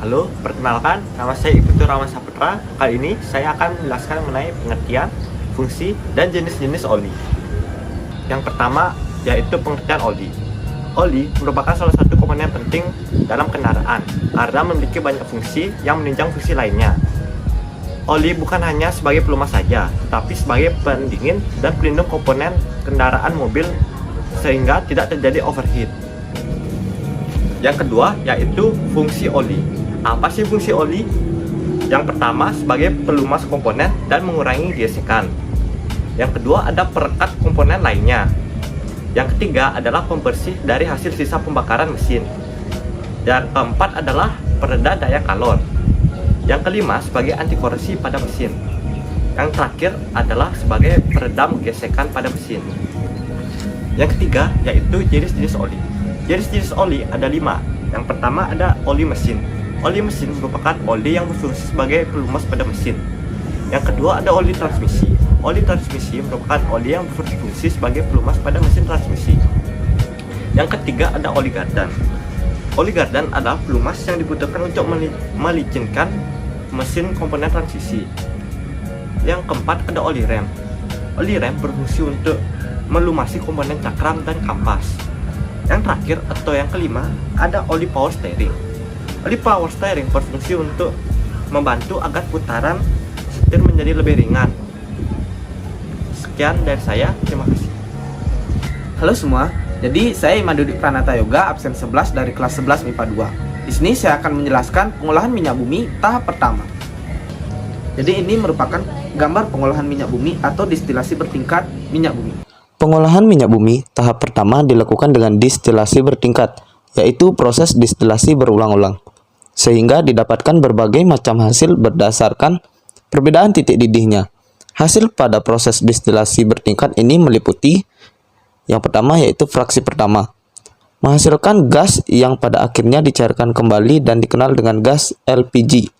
Halo, perkenalkan, nama saya Ibtu Rahman Saputra. Kali ini saya akan menjelaskan mengenai pengertian, fungsi, dan jenis-jenis oli. Yang pertama yaitu pengertian oli. Oli merupakan salah satu komponen penting dalam kendaraan karena memiliki banyak fungsi yang menunjang fungsi lainnya. Oli bukan hanya sebagai pelumas saja, tetapi sebagai pendingin dan pelindung komponen kendaraan mobil sehingga tidak terjadi overheat. Yang kedua yaitu fungsi oli. Apa sih fungsi oli? Yang pertama sebagai pelumas komponen dan mengurangi gesekan. Yang kedua ada perekat komponen lainnya. Yang ketiga adalah pembersih dari hasil sisa pembakaran mesin. Dan keempat adalah pereda daya kalor. Yang kelima sebagai anti koresi pada mesin. Yang terakhir adalah sebagai peredam gesekan pada mesin. Yang ketiga yaitu jenis-jenis oli. Jenis-jenis oli ada 5. Yang pertama ada oli mesin. Oli mesin merupakan oli yang berfungsi sebagai pelumas pada mesin. Yang kedua ada oli transmisi. Oli transmisi merupakan oli yang berfungsi sebagai pelumas pada mesin transmisi. Yang ketiga ada oli gardan. Oli gardan adalah pelumas yang dibutuhkan untuk melicinkan mesin komponen transmisi. Yang keempat ada oli rem. Oli rem berfungsi untuk melumasi komponen cakram dan kampas. Yang terakhir atau yang kelima ada oli power steering. Oli power steering berfungsi untuk membantu agar putaran setir menjadi lebih ringan. Sekian dari saya, terima kasih. Halo semua, jadi saya Imadudi Pranata Yoga, absen 11 dari kelas 11 MIPA 2. Di sini saya akan menjelaskan pengolahan minyak bumi tahap pertama. Jadi ini merupakan gambar pengolahan minyak bumi atau distilasi bertingkat minyak bumi. Pengolahan minyak bumi tahap pertama dilakukan dengan distilasi bertingkat, yaitu proses distilasi berulang-ulang, sehingga didapatkan berbagai macam hasil berdasarkan perbedaan titik didihnya. Hasil pada proses distilasi bertingkat ini meliputi yang pertama yaitu fraksi pertama, menghasilkan gas yang pada akhirnya dicairkan kembali dan dikenal dengan gas LPG.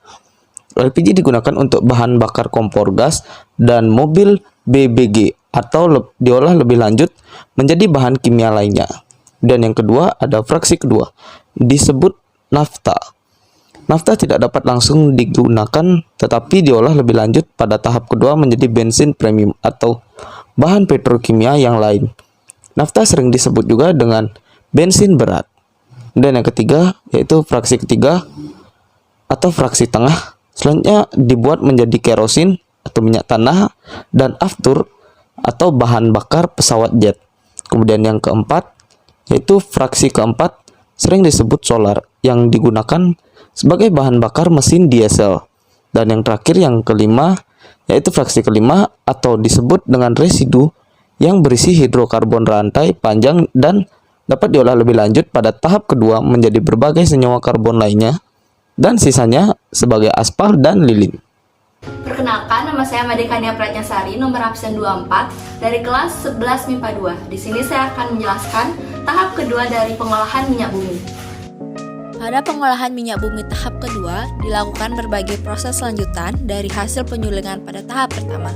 LPG digunakan untuk bahan bakar kompor gas dan mobil BBG atau diolah lebih lanjut menjadi bahan kimia lainnya. Dan yang kedua ada fraksi kedua, disebut nafta. Nafta tidak dapat langsung digunakan tetapi diolah lebih lanjut pada tahap kedua menjadi bensin premium atau bahan petrokimia yang lain. Nafta sering disebut juga dengan bensin berat. Dan yang ketiga yaitu fraksi ketiga atau fraksi tengah. Selanjutnya dibuat menjadi kerosin atau minyak tanah dan aftur atau bahan bakar pesawat jet. Kemudian yang keempat yaitu fraksi keempat sering disebut solar yang digunakan sebagai bahan bakar mesin diesel. Dan yang terakhir yang kelima yaitu fraksi kelima atau disebut dengan residu yang berisi hidrokarbon rantai panjang dan dapat diolah lebih lanjut pada tahap kedua menjadi berbagai senyawa karbon lainnya dan sisanya sebagai aspal dan lilin. Perkenalkan, nama saya Madekania Pratnyasari, nomor absen 24 dari kelas 11 MIPA 2. Di sini saya akan menjelaskan tahap kedua dari pengolahan minyak bumi. Pada pengolahan minyak bumi tahap kedua, dilakukan berbagai proses lanjutan dari hasil penyulingan pada tahap pertama.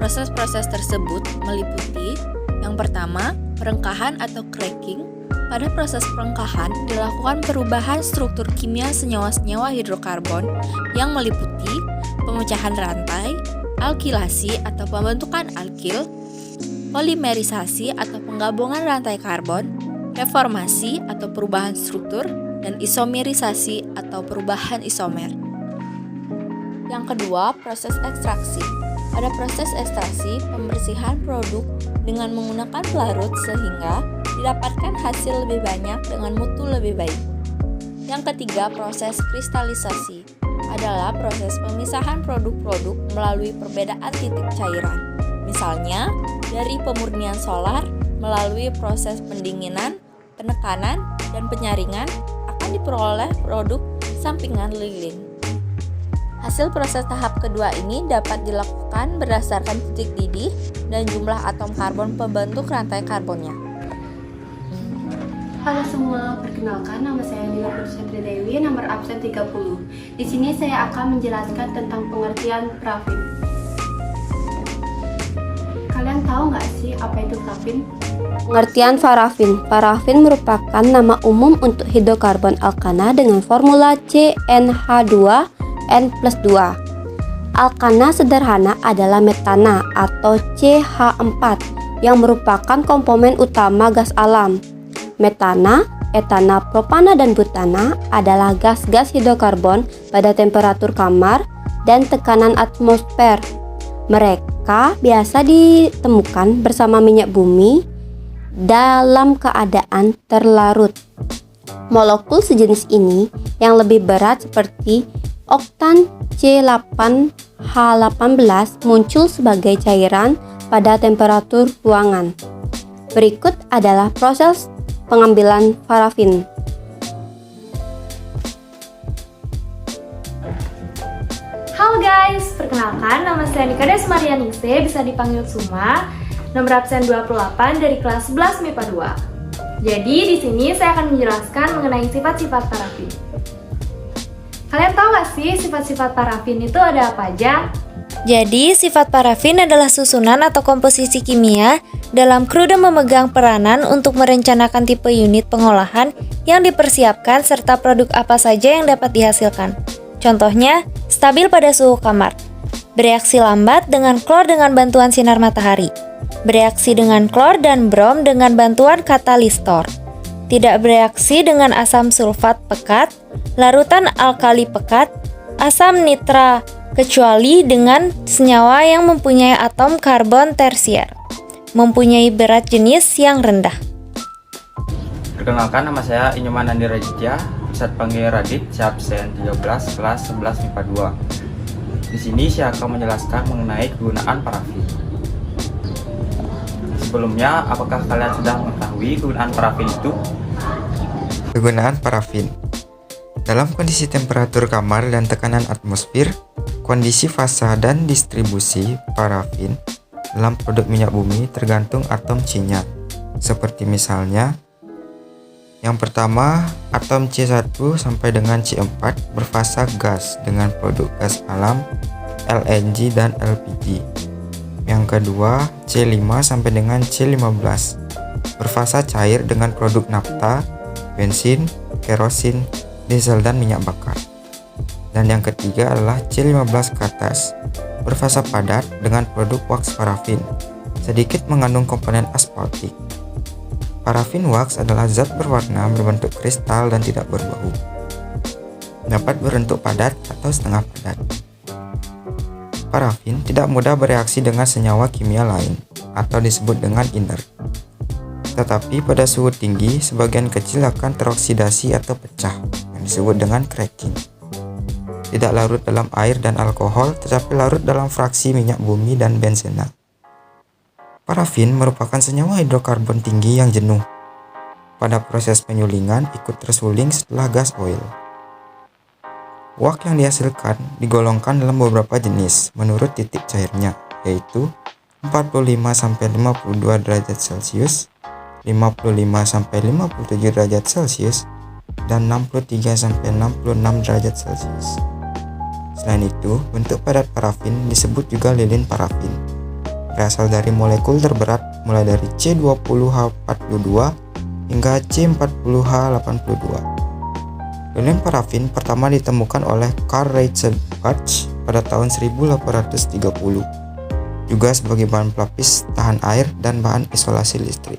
Proses-proses tersebut meliputi yang pertama, perengkahan atau cracking. Pada proses perengkahan dilakukan perubahan struktur kimia senyawa-senyawa hidrokarbon yang meliputi pemecahan rantai, alkilasi atau pembentukan alkil, polimerisasi atau penggabungan rantai karbon, reformasi atau perubahan struktur, dan isomerisasi atau perubahan isomer. Yang kedua, proses ekstraksi. Pada proses ekstraksi, pembersihan produk dengan menggunakan pelarut sehingga didapatkan hasil lebih banyak dengan mutu lebih baik. Yang ketiga, proses kristalisasi adalah proses pemisahan produk-produk melalui perbedaan titik cairan. Misalnya, dari pemurnian solar melalui proses pendinginan, penekanan, dan penyaringan akan diperoleh produk sampingan lilin. Hasil proses tahap kedua ini dapat dilakukan berdasarkan titik didih dan jumlah atom karbon pembentuk rantai karbonnya. Halo semua, perkenalkan nama saya Nila Putri Dewi, nomor absen 30. Di sini saya akan menjelaskan tentang pengertian parafin. Kalian Kalian tahu nggak sih apa itu parafin? Pengertian parafin. Parafin merupakan nama umum untuk hidrokarbon alkana dengan formula CnH2n+2. Alkana sederhana adalah metana atau CH4 yang merupakan komponen utama gas alam. Metana, etana, propana, dan butana adalah gas-gas hidrokarbon pada temperatur kamar dan tekanan atmosfer. Mereka biasa ditemukan bersama minyak bumi dalam keadaan terlarut. Molekul sejenis ini yang lebih berat seperti oktan C8H18 muncul sebagai cairan pada temperatur ruangan. Berikut adalah proses pengambilan parafin. Halo guys, perkenalkan nama saya Nikades Marianingsih, bisa dipanggil Suma, nomor absen 28 dari kelas 11 MIPA 2. Jadi di sini saya akan menjelaskan mengenai sifat-sifat parafin. Kalian tahu gak sih sifat-sifat parafin itu ada apa aja? Jadi, sifat parafin adalah susunan atau komposisi kimia dalam krude memegang peranan untuk merencanakan tipe unit pengolahan yang dipersiapkan serta produk apa saja yang dapat dihasilkan. Contohnya, stabil pada suhu kamar, bereaksi lambat dengan klor dengan bantuan sinar matahari, bereaksi dengan klor dan brom dengan bantuan katalistor, tidak bereaksi dengan asam sulfat pekat, larutan alkali pekat, asam nitra kecuali dengan senyawa yang mempunyai atom karbon tersier, mempunyai berat jenis yang rendah. Perkenalkan, nama saya Inyoman Andi Raditya, bisa dipanggil Radit, saya absen 13 kelas 11 MIPA 2. Di sini saya akan menjelaskan mengenai kegunaan parafin. Sebelumnya, apakah kalian sudah mengetahui kegunaan parafin itu? Kegunaan parafin. Dalam kondisi temperatur kamar dan tekanan atmosfer, kondisi fasa dan distribusi parafin dalam produk minyak bumi tergantung atom C-nya. Seperti misalnya, yang pertama, atom C1 sampai dengan C4 berfasa gas dengan produk gas alam, LNG dan LPG. Yang kedua, C5 sampai dengan C15 berfasa cair dengan produk nafta, bensin, kerosin, diesel dan minyak bakar. Dan yang ketiga adalah C15 ke atas, berfasa padat dengan produk wax parafin, sedikit mengandung komponen aspaltik. Parafin wax adalah zat berwarna berbentuk kristal dan tidak berbau. Dapat berbentuk padat atau setengah padat. Parafin tidak mudah bereaksi dengan senyawa kimia lain atau disebut dengan inert. Tetapi pada suhu tinggi, sebagian kecil akan teroksidasi atau pecah, yang disebut dengan cracking. Tidak larut dalam air dan alkohol, tetapi larut dalam fraksi minyak bumi dan benzena. Parafin merupakan senyawa hidrokarbon tinggi yang jenuh. Pada proses penyulingan ikut tersuling setelah gas oil. Wax yang dihasilkan digolongkan dalam beberapa jenis menurut titik cairnya, yaitu 45-52 derajat Celcius, 55-57 derajat Celcius, dan 63-66 derajat Celcius. Selain itu, bentuk padat parafin disebut juga lilin parafin. Berasal dari molekul terberat mulai dari C20H42 hingga C40H82. Lilin parafin pertama ditemukan oleh Carl Reichenbach pada tahun 1830, juga sebagai bahan pelapis tahan air dan bahan isolasi listrik.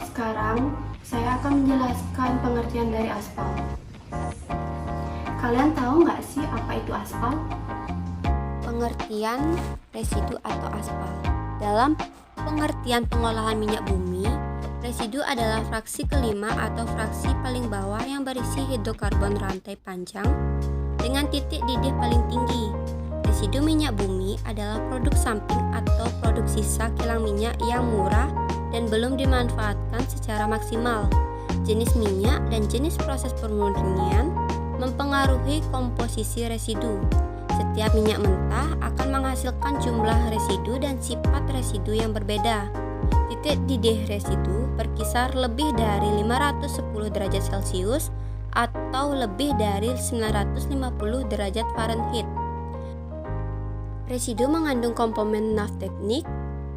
Sekarang saya akan menjelaskan pengertian dari aspal. Kalian tahu nggak sih apa itu aspal? Pengertian residu atau aspal. Dalam pengertian pengolahan minyak bumi, residu adalah fraksi kelima atau fraksi paling bawah yang berisi hidrokarbon rantai panjang dengan titik didih paling tinggi. Residu minyak bumi adalah produk samping atau produk sisa kilang minyak yang murah dan belum dimanfaatkan secara maksimal. Jenis minyak dan jenis proses pemurnian mempengaruhi komposisi residu. Setiap minyak mentah akan menghasilkan jumlah residu dan sifat residu yang berbeda. Titik didih residu berkisar lebih dari 510 derajat Celcius atau lebih dari 950 derajat Fahrenheit. Residu mengandung komponen nafteknik,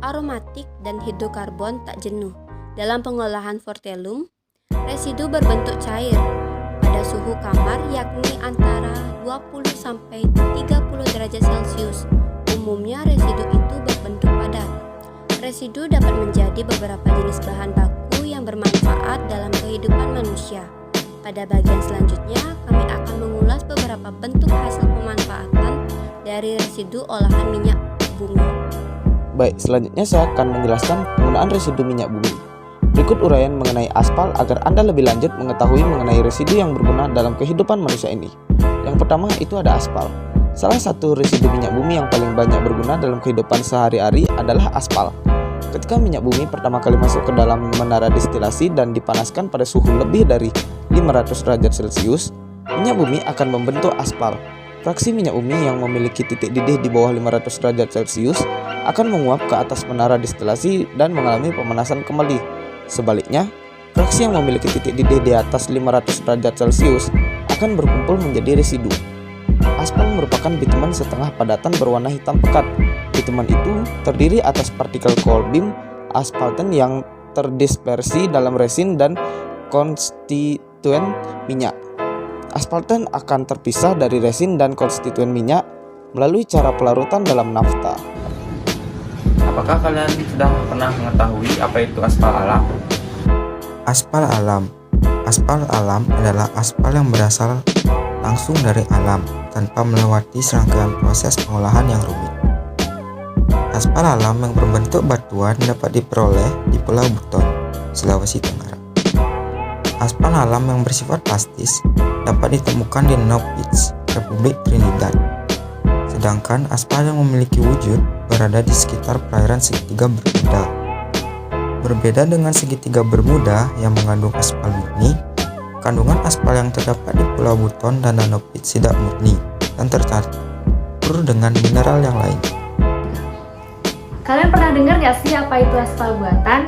aromatik, dan hidrokarbon tak jenuh. Dalam pengolahan Fortellum, residu berbentuk cair pada suhu kamar yakni antara 20-30 derajat Celcius. Umumnya residu itu berbentuk padat. Residu dapat menjadi beberapa jenis bahan baku yang bermanfaat dalam kehidupan manusia. Pada bagian selanjutnya, kami akan mengulas beberapa bentuk hasil pemanfaatan dari residu olahan minyak bumi. Baik, selanjutnya saya akan menjelaskan penggunaan residu minyak bumi. Berikut uraian mengenai aspal agar Anda lebih lanjut mengetahui mengenai residu yang berguna dalam kehidupan manusia ini. Yang pertama itu ada aspal. Salah satu residu minyak bumi yang paling banyak berguna dalam kehidupan sehari-hari adalah aspal. Ketika minyak bumi pertama kali masuk ke dalam menara destilasi dan dipanaskan pada suhu lebih dari 500 derajat Celcius, minyak bumi akan membentuk aspal. Fraksi minyak bumi yang memiliki titik didih di bawah 500 derajat Celcius akan menguap ke atas menara destilasi dan mengalami pemanasan kembali. Sebaliknya, fraksi yang memiliki titik didih di atas 500 derajat Celcius akan berkumpul menjadi residu. Aspal merupakan bitumen setengah padatan berwarna hitam pekat. Bitumen itu terdiri atas partikel kolbim aspalten yang terdispersi dalam resin dan konstituen minyak. Aspalten akan terpisah dari resin dan konstituen minyak melalui cara pelarutan dalam nafta. Apakah kalian sudah pernah mengetahui apa itu aspal alam? Aspal alam. Aspal alam adalah aspal yang berasal langsung dari alam tanpa melewati serangkaian proses pengolahan yang rumit. Aspal alam yang berbentuk batuan dapat diperoleh di Pulau Buton, Sulawesi Tenggara. Aspal alam yang bersifat plastis dapat ditemukan di North Beach, Republik Trinidad. Sedangkan aspal yang memiliki wujud berada di sekitar perairan segitiga Bermuda. Berbeda dengan segitiga Bermuda yang mengandung aspal murni, kandungan aspal yang terdapat di Pulau Buton dan North Beach tidak murni dan tercampur dengan mineral yang lain. Kalian pernah dengar gak sih apa itu aspal buatan?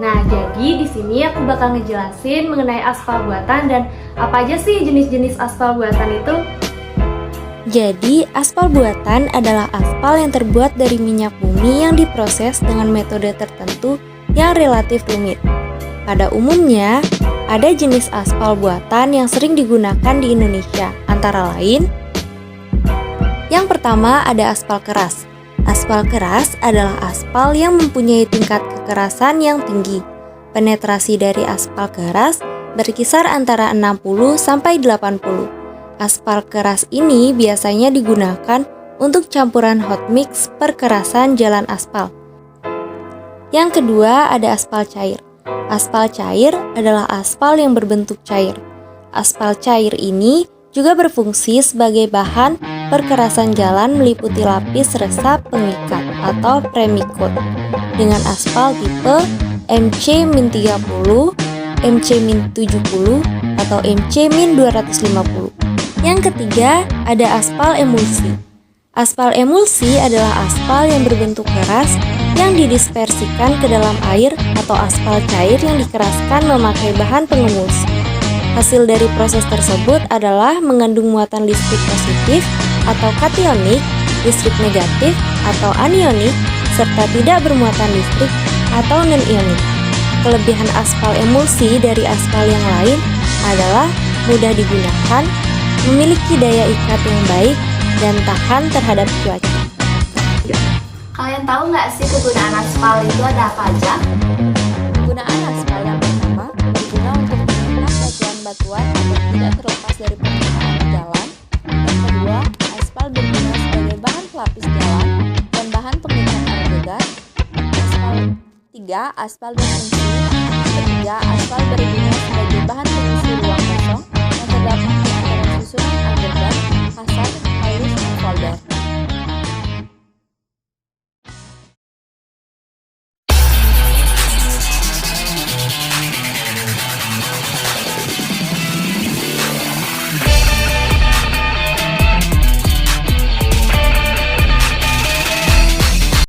Nah, jadi di sini aku bakal ngejelasin mengenai aspal buatan dan apa aja sih jenis-jenis aspal buatan itu. Jadi, aspal buatan adalah aspal yang terbuat dari minyak bumi yang diproses dengan metode tertentu yang relatif rumit. Pada umumnya, ada jenis aspal buatan yang sering digunakan di Indonesia, antara lain yang pertama ada aspal keras. Aspal keras adalah aspal yang mempunyai tingkat kekerasan yang tinggi. Penetrasi dari aspal keras berkisar antara 60-80. Aspal keras ini biasanya digunakan untuk campuran hot mix perkerasan jalan aspal. Yang kedua ada aspal cair. Aspal cair adalah aspal yang berbentuk cair. Aspal cair ini juga berfungsi sebagai bahan perkerasan jalan meliputi lapis resap pengikat atau premicoat dengan aspal tipe MC-30, MC-70 atau MC-250. Yang ketiga ada aspal emulsi. Aspal emulsi adalah aspal yang berbentuk keras yang didispersikan ke dalam air atau aspal cair yang dikeraskan memakai bahan pengemulsi. Hasil dari proses tersebut adalah mengandung muatan listrik positif atau kationik, listrik negatif atau anionik, serta tidak bermuatan listrik atau non-ionik. Kelebihan aspal emulsi dari aspal yang lain adalah mudah digunakan, memiliki daya ikat yang baik, dan tahan terhadap cuaca. Kalian tahu nggak sih kegunaan aspal itu ada apa aja? Penggunaan aspal yang pertama berguna untuk mengikat batuan agar tidak terlepas dari permukaan jalan. Yang kedua, aspal berguna sebagai bahan pelapis jalan dan bahan pengikat aldegar. Aspal berfungsi. Ketiga, aspal berguna sebagai bahan pengisi ruang kosong yang terdapat di antara susunan aldegar, kasar, halus, dan folder.